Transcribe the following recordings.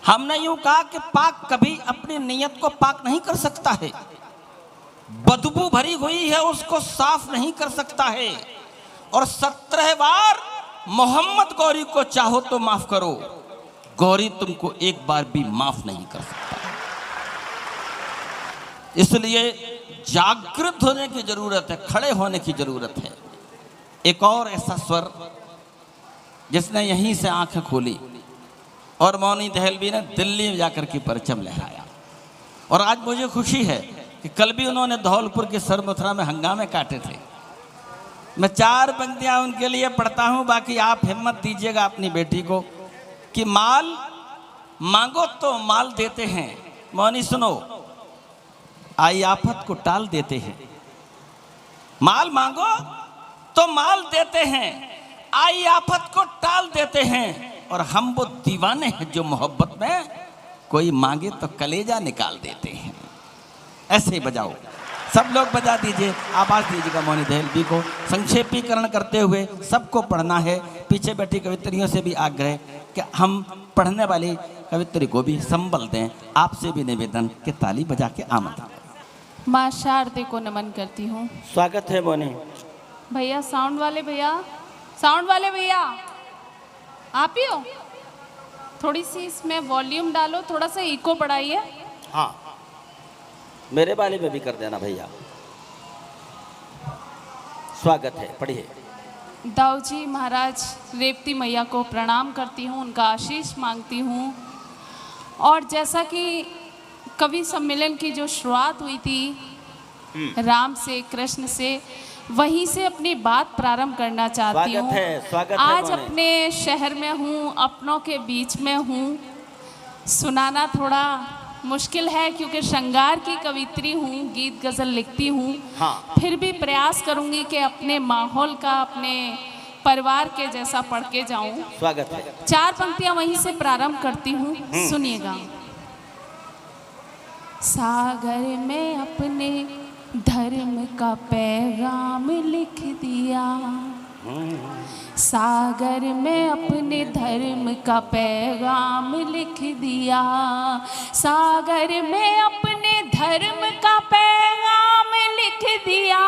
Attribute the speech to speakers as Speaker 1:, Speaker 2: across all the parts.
Speaker 1: हमने यूं कहा कि पाक कभी अपनी नीयत को पाक नहीं कर सकता है, बदबू भरी हुई है उसको साफ नहीं कर सकता है। और 17 बार मोहम्मद गौरी को चाहो तो माफ करो, गौरी तुमको एक बार भी माफ नहीं कर सकता। इसलिए जागृत होने की जरूरत है, खड़े होने की जरूरत है। एक और ऐसा स्वर जिसने यहीं से आंखें खोली और मौनी दहलवी ने दिल्ली में जाकर के परचम लहराया। और आज मुझे खुशी है कि कल भी उन्होंने धौलपुर के सरमथुरा में हंगामे काटे थे। मैं 4 पंक्तियां उनके लिए पढ़ता हूं, बाकी आप हिम्मत दीजिएगा अपनी बेटी को कि माल मांगो तो माल देते हैं। मौनी सुनो, आई आफत को टाल देते हैं। माल मांगो तो माल देते हैं, आई आफत को टाल देते हैं। और हम वो दीवाने हैं जो मोहब्बत में कोई मांगे तो कलेजा निकाल देते हैं। ऐसे ही बजाओ, सब लोग बजा दीजिए, आवाज दीजिएगा मौनी दहलवी को। संक्षेपीकरण करते हुए सबको पढ़ना है। पीछे बैठी कवित्रियों से भी आग्रह कि हम पढ़ने वाली कवित्री को भी संबल दें। आपसे भी निवेदन कि ताली बजा के आमंत्रण।
Speaker 2: माँ शारदे को नमन करती हूँ।
Speaker 1: स्वागत है मौनी।
Speaker 2: भैया साउंड वाले भैया, साउंड वाले भैया आप ही हो? थोड़ी सी इसमें वॉल्यूम डालो, थोड़ा सा इको बढ़ाइए।
Speaker 1: हाँ, मेरे वाले में भी कर देना भैया। स्वागत है, पढ़िए।
Speaker 2: दाऊ जी महाराज रेवती मैया को प्रणाम करती हूँ, उनका आशीष मांगती हूँ। और जैसा कि कवि सम्मेलन की जो शुरुआत हुई थी राम से कृष्ण से, वहीं से अपनी बात प्रारंभ करना चाहती हूँ। आज अपने शहर में हूँ, अपनों के बीच में हूँ। सुनाना थोड़ा मुश्किल है क्योंकि श्रृंगार की कवित्री हूँ, गीत गज़ल लिखती हूँ। हाँ। फिर भी प्रयास करूँगी कि अपने माहौल का, अपने परिवार के जैसा पढ़ के जाऊँ।
Speaker 1: स्वागत है।
Speaker 2: 4 पंक्तियाँ वहीं से प्रारंभ करती हूँ, सुनिएगा। सागर में अपने धर्म का पैगाम लिख दिया, सागर में अपने धर्म का पैगाम लिख दिया, सागर में अपने धर्म का पैगाम लिख दिया,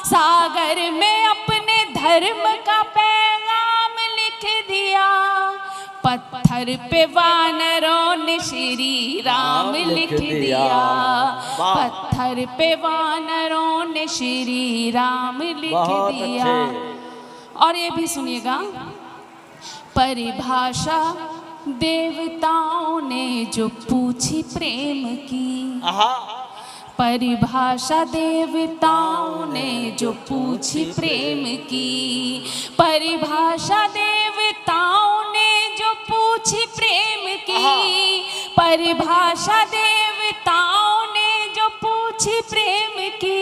Speaker 2: सागर में अपने धर्म का पैगाम लिख दिया। पत्थर पे वानरों ने श्री राम लिख दिया, पत्थर पे वानरों ने श्री राम लिख दिया। और ये भी सुनिएगा। परिभाषा देवताओं ने जो पूछी प्रेम की, परिभाषा देवताओं ने जो पूछी प्रेम की, परिभाषा देवताओं ने जो पूछी प्रेम की, परिभाषा देवताओं ने जो पूछी प्रेम की।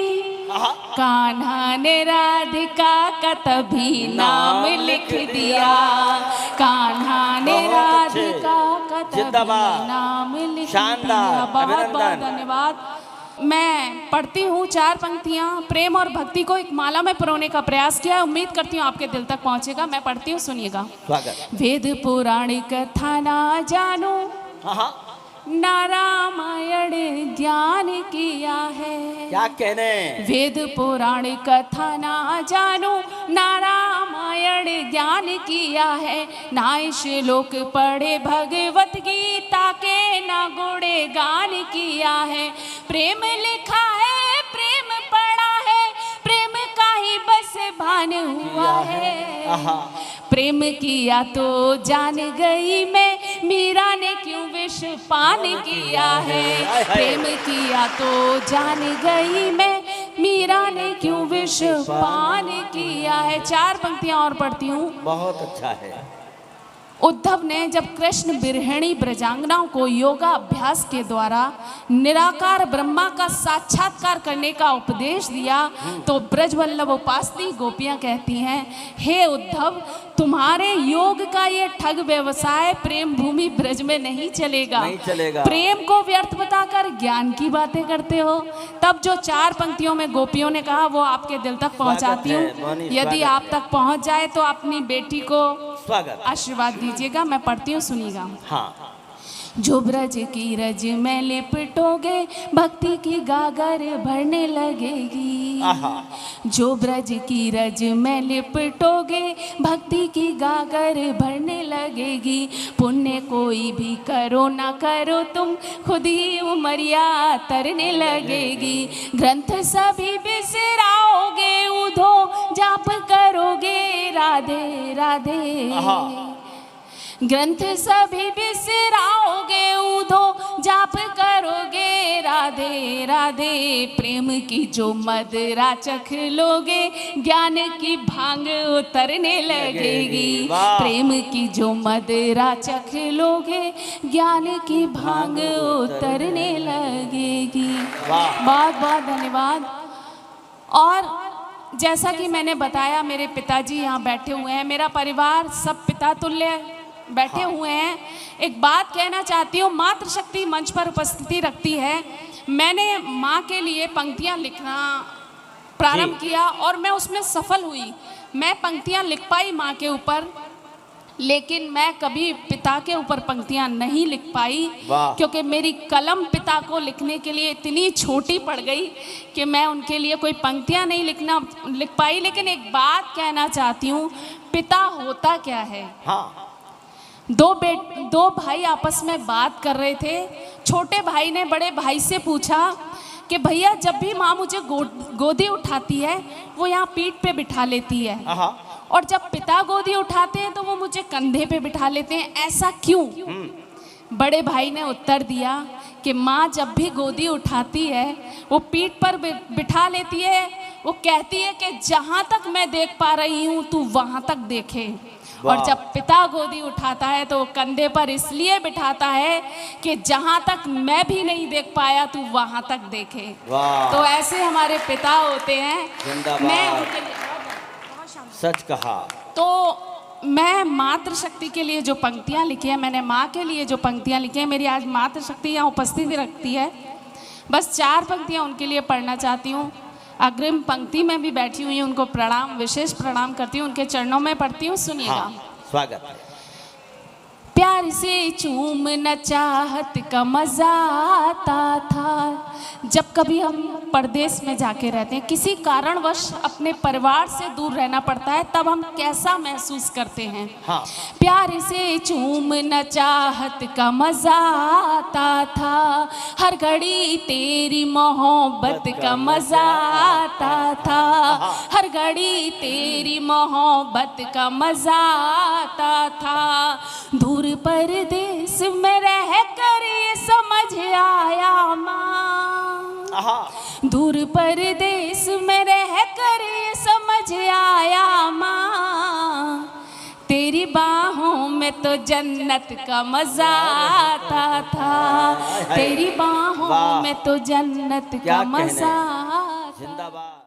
Speaker 2: कान्हा ने राधिका का तभी नाम लिख दिया, कान्हा ने राधिका का तभी नाम लिख दिया। बहुत बहुत धन्यवाद। मैं पढ़ती हूँ 4 पंक्तियाँ। प्रेम और भक्ति को एक माला में पिरोने का प्रयास किया, उम्मीद करती हूँ आपके दिल तक पहुँचेगा। मैं पढ़ती हूँ, सुनिएगा। वेद पुराण कथा ना जानू, ना रामायण ज्ञान किया है।
Speaker 1: क्या कहने?
Speaker 2: वेद पुराण कथा ना जानू, ना रामायण ज्ञान किया है, ना श्लोक पढ़े भगवत गीता के, ना गुणे गान किया है। प्रेम लिखा है, प्रेम पढ़ा है, प्रेम का ही बस भान हुआ है। प्रेम किया तो जान गई मैं, मीरा ने क्यों विष पान किया है। प्रेम किया तो जान गई मैं, मीरा ने क्यों विष पान किया है। 4 पंक्तियां और पढ़ती हूँ।
Speaker 1: बहुत अच्छा है।
Speaker 2: उद्धव ने जब कृष्ण बिरहिणी ब्रजांगनाओं को योगा अभ्यास के द्वारा निराकार ब्रह्मा का साक्षात्कार करने का उपदेश दिया, तो ब्रजवल्लभ उपासनी गोपियां कहती हैं, हे उद्धव, तुम्हारे योग का ये ठग व्यवसाय प्रेम भूमि ब्रज में नहीं चलेगा,
Speaker 1: नहीं चलेगा।
Speaker 2: प्रेम को व्यर्थ बताकर ज्ञान की बातें करते हो। तब जो 4 पंक्तियों में गोपियों ने कहा वो आपके दिल तक पहुंचाती हूँ। यदि आप तक पहुंच जाए तो अपनी बेटी को आशीर्वाद दीजिएगा। मैं पढ़ती हूँ, सुनिएगा।
Speaker 1: हाँ,
Speaker 2: जो ब्रज की रज में लिपटोगे भक्ति की गागर भरने लगेगी। जो ब्रज की रज में लिपटोगे भक्ति की गागर भरने लगेगी। पुण्य कोई भी करो ना करो तुम खुद ही उमरिया तरने लगेगी। ग्रंथ सभी बिसराओगे उधो जाप करोगे राधे राधे। ग्रंथ सभी बिसराओगे उधो जाप करोगे राधे राधे। प्रेम की जो मदिरा चख लोगे ज्ञान की भांग उतरने लगेगी। प्रेम की जो मदिरा चख लोगे ज्ञान की भांग उतरने लगेगी। बहुत बहुत धन्यवाद। और जैसा कि मैंने बताया मेरे पिताजी यहाँ बैठे हुए हैं, मेरा परिवार सब पिता तुल्य बैठे हुए हैं। एक बात कहना चाहती हूँ, मातृशक्ति मंच पर उपस्थिति रखती है। मैंने माँ के लिए पंक्तियाँ लिखना प्रारंभ किया और मैं उसमें सफल हुई। मैं पंक्तियाँ लिख पाई माँ के ऊपर, लेकिन मैं कभी पिता के ऊपर पंक्तियाँ नहीं लिख पाई, क्योंकि मेरी कलम पिता को लिखने के लिए इतनी छोटी पड़ गई कि मैं उनके लिए कोई पंक्तियाँ नहीं लिख पाई। लेकिन एक बात कहना चाहती हूँ, पिता होता क्या है। दो भाई आपस में बात कर रहे थे। छोटे भाई ने बड़े भाई से पूछा कि भैया जब भी माँ मुझे गोदी उठाती है वो यहाँ पीठ पे बिठा लेती है, और जब पिता गोदी उठाते हैं तो वो मुझे कंधे पे बिठा लेते हैं, ऐसा क्यों। बड़े भाई ने उत्तर दिया कि माँ जब भी गोदी उठाती है वो पीठ पर बिठा लेती है, वो कहती है कि जहाँ तक मैं देख पा रही हूँ तू वहाँ तक देखे। और जब पिता गोदी उठाता है तो वो कंधे पर इसलिए बिठाता है कि जहाँ तक मैं भी नहीं देख पाया तू वहाँ तक देखे। तो ऐसे हमारे पिता होते हैं। मैं उनके लिए
Speaker 3: सच कहा।
Speaker 2: तो मैं मातृशक्ति के लिए जो पंक्तियाँ लिखी हैं, मैंने माँ के लिए जो पंक्तियाँ लिखी हैं, मेरी आज मातृशक्ति यहाँ उपस्थिति रखती है। बस 4 पंक्तियाँ उनके लिए पढ़ना चाहती हूँ। अग्रिम पंक्ति में भी बैठी हुई हूँ, उनको प्रणाम, विशेष प्रणाम करती हूँ, उनके चरणों में पढ़ती हूँ। सुनिएगा।
Speaker 3: स्वागत है।
Speaker 2: प्यार से चूमना चाहत का मजा आता था। जब कभी हम परदेश में जाके रहते हैं, किसी कारणवश अपने परिवार से दूर रहना पड़ता है, तब हम कैसा महसूस करते हैं। प्यार से चूमना चाहत का मजा आता था, हर घड़ी तेरी मोहब्बत का मजा आता था, हर घड़ी तेरी मोहब्बत का मजा आता था। दूर परदेश में रह कर ये समझ आया माँ, दूर परदेश में रह कर ये समझ आया माँ, तेरी बाहों में तो जन्नत का मजा आता था, तेरी बाहों में तो जन्नत का मजा।
Speaker 3: जिंदाबाद।